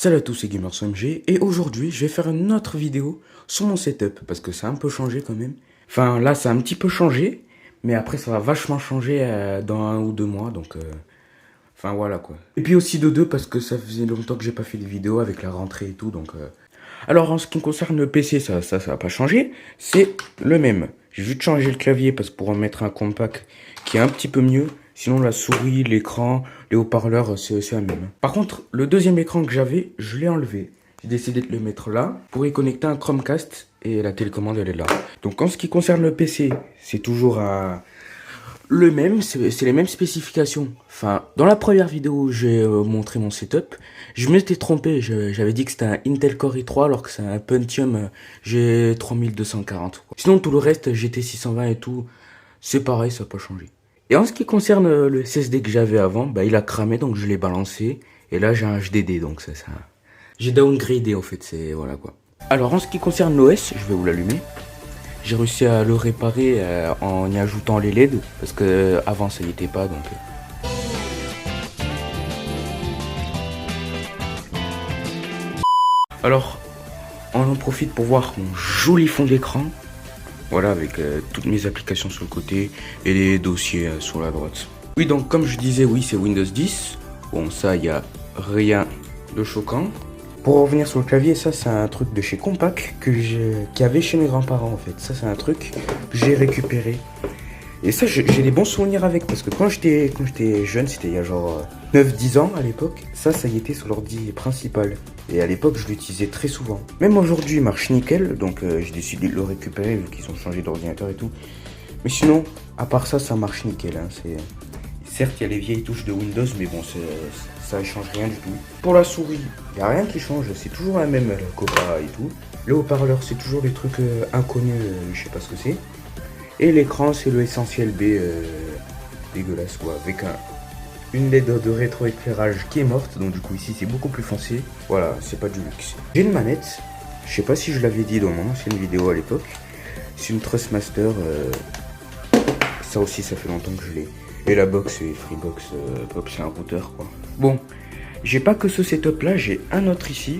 Salut à tous, c'est GamersMG et aujourd'hui je vais faire une autre vidéo sur mon setup parce que ça a un peu changé quand même. Enfin là ça a un petit peu changé, mais après ça va vachement changer dans 1 ou 2 mois donc enfin voilà quoi. Et puis aussi de deux parce que ça faisait longtemps que j'ai pas fait de vidéo avec la rentrée et tout donc Alors en ce qui concerne le PC ça va pas changer, c'est le même. J'ai juste changé le clavier parce que pour en mettre un compact qui est un petit peu mieux. Sinon, la souris, l'écran, les haut-parleurs, c'est la même. Par contre, le deuxième écran que j'avais, je l'ai enlevé. J'ai décidé de le mettre là pour y connecter un Chromecast et la télécommande, elle est là. Donc, en ce qui concerne le PC, c'est toujours le même, c'est les mêmes spécifications. Enfin, dans la première vidéo où j'ai montré mon setup, je m'étais trompé. J'avais dit que c'était un Intel Core i3 alors que c'est un Pentium G3240. Sinon, tout le reste, GT 620 et tout, c'est pareil, ça n'a pas changé. Et en ce qui concerne le SSD que j'avais avant, bah, il a cramé donc je l'ai balancé. Et là j'ai un HDD donc ça. J'ai downgradé en fait, c'est voilà quoi. Alors en ce qui concerne l'OS, je vais vous l'allumer. J'ai réussi à le réparer en y ajoutant les LED. Parce que avant ça y était pas donc... Alors on en profite pour voir mon joli fond d'écran. Voilà, avec toutes mes applications sur le côté et les dossiers sur la droite. Oui, donc comme je disais, oui, c'est Windows 10. Bon, ça, il n'y a rien de choquant. Pour revenir sur le clavier, ça, c'est un truc de chez Compaq qu'il y avait chez mes grands-parents, en fait. Ça, c'est un truc que j'ai récupéré. Et ça, j'ai des bons souvenirs avec, parce que quand j'étais jeune, c'était il y a genre 9-10 ans à l'époque, ça y était sur l'ordi principal. Et à l'époque, je l'utilisais très souvent. Même aujourd'hui, il marche nickel, donc j'ai décidé de le récupérer, vu qu'ils ont changé d'ordinateur et tout. Mais sinon, à part ça, ça marche nickel. Hein. Certes, il y a les vieilles touches de Windows, mais bon, ça ne change rien du tout. Pour la souris, il n'y a rien qui change, c'est toujours la même Cobra et tout. Le haut-parleur, c'est toujours des trucs inconnus, je sais pas ce que c'est. Et l'écran, c'est le Essentiel B dégueulasse quoi, avec une LED de rétroéclairage qui est morte, donc du coup ici c'est beaucoup plus foncé. Voilà, c'est pas du luxe. J'ai une manette, je sais pas si je l'avais dit dans mon ancienne vidéo à l'époque. C'est une Trustmaster, ça aussi ça fait longtemps que je l'ai. Et la box c'est Freebox Pop, c'est un routeur quoi. Bon, j'ai pas que ce setup là, j'ai un autre ici.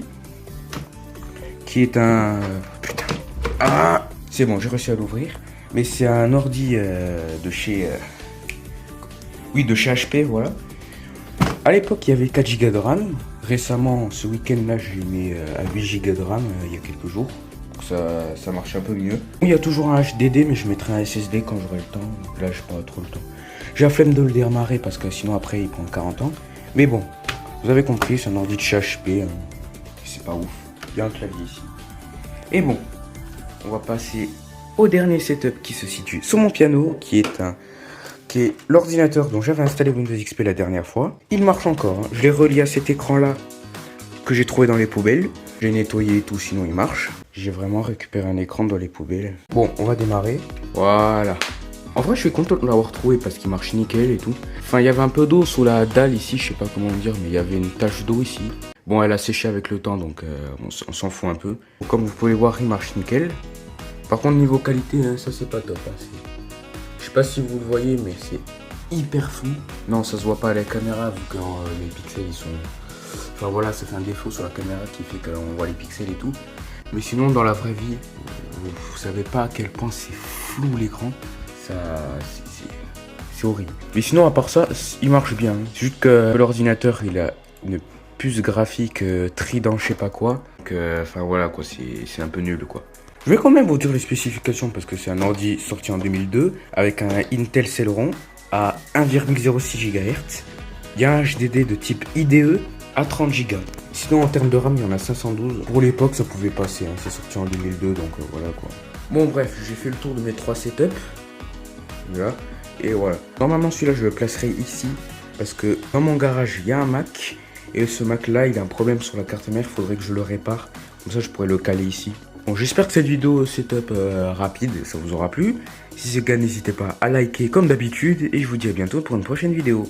Qui est un... Putain. Ah, c'est bon, j'ai réussi à l'ouvrir. Mais c'est un ordi de chez... Oui, de chez HP, voilà. À l'époque, il y avait 4 Go de RAM. Récemment, ce week-end-là, j'ai mis à 8 Go de RAM il y a quelques jours. Donc ça marche un peu mieux. Il y a toujours un HDD, mais je mettrai un SSD quand j'aurai le temps. Là, j'ai pas trop le temps. J'ai la flemme de le démarrer parce que sinon, après, il prend 40 ans. Mais bon, vous avez compris, c'est un ordi de chez HP. Hein. C'est pas ouf. Il y a un clavier ici. Et bon, on va passer au dernier setup qui se situe sur mon piano, qui est l'ordinateur dont j'avais installé Windows XP la dernière fois. Il marche encore, hein. Je l'ai relié à cet écran là que j'ai trouvé dans les poubelles. J'ai nettoyé et tout, sinon il marche. J'ai vraiment récupéré un écran dans les poubelles. Bon, on va démarrer. Voilà. En vrai, je suis content de l'avoir trouvé parce qu'il marche nickel et tout. Enfin, il y avait un peu d'eau sous la dalle ici, je sais pas comment dire, mais il y avait une tache d'eau ici. Bon, elle a séché avec le temps, donc on s'en fout un peu. Comme vous pouvez voir, il marche nickel. Par contre, niveau qualité, hein, ça c'est pas top. Hein, je sais pas si vous le voyez, mais c'est hyper flou. Non, ça se voit pas à la caméra, vu que les pixels ils sont... Enfin voilà, ça fait un défaut sur la caméra qui fait qu'on voit les pixels et tout. Mais sinon, dans la vraie vie, vous savez pas à quel point c'est flou l'écran. C'est horrible. Mais sinon, à part ça, il marche bien. Hein. C'est juste que l'ordinateur, il a une puce graphique Trident, je sais pas quoi. Enfin voilà quoi, c'est un peu nul quoi. Je vais quand même vous dire les spécifications parce que c'est un ordi sorti en 2002 avec un Intel Celeron à 1,06 GHz. Il y a un HDD de type IDE à 30 Go. Sinon en termes de RAM, il y en a 512. Pour l'époque, ça pouvait passer, hein. C'est sorti en 2002 donc voilà quoi. Bon bref, j'ai fait le tour de mes 3 setups. Voilà. Et voilà. Normalement celui-là, je le placerai ici parce que dans mon garage, il y a un Mac. Et ce Mac là, il a un problème sur la carte mère, il faudrait que je le répare. Comme ça, je pourrais le caler ici. Bon, j'espère que cette vidéo setup rapide, ça vous aura plu. Si c'est le cas, n'hésitez pas à liker comme d'habitude. Et je vous dis à bientôt pour une prochaine vidéo.